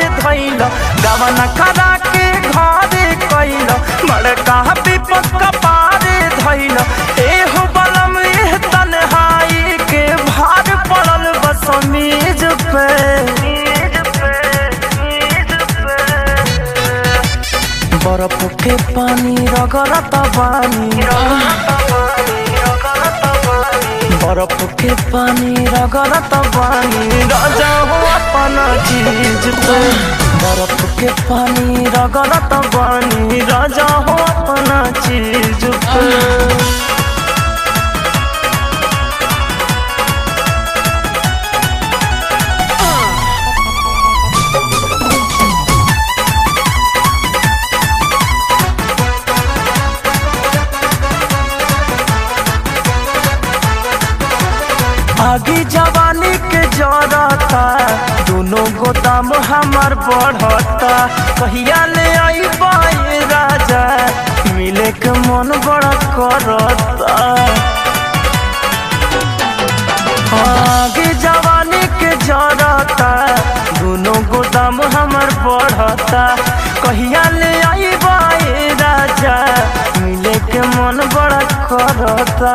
गवन करा के घरे कैल बड़का विपद कपारे धैल एहो बलम एह तन्हाई के भार पड़ल बस मेज पे बर्फ के पानी रगड़त बानी बर्फ के पानी रगड़त बानी राजा हो अपना चीज पे बर्फ के पानी रगड़त बानी राजा हो अपना चीज पे आगे जवानी के जरता दोनों गोदाम हमार बढ़ता कहिया ले आई बाई राजा मिले के मन बड़ा करता आगे जवानी के जरता दोनों गोदाम हमार बढ़ता कहिया ले आई बाई राजा मिले के मन बड़ा करता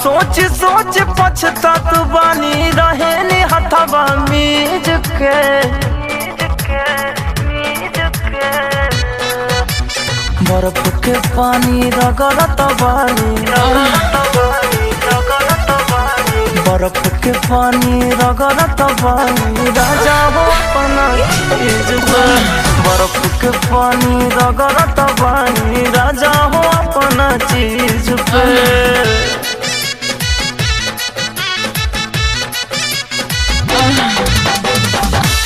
सोच सोच पछतात बानी रहे नी हथवा मीज के बर्फ के पानी रगड़त बानी बर्फ के पानी रगड़त बानी राजा हो अपना चीज पे बर्फ के पानी रगड़त बानी राजा हो अपना चीज पे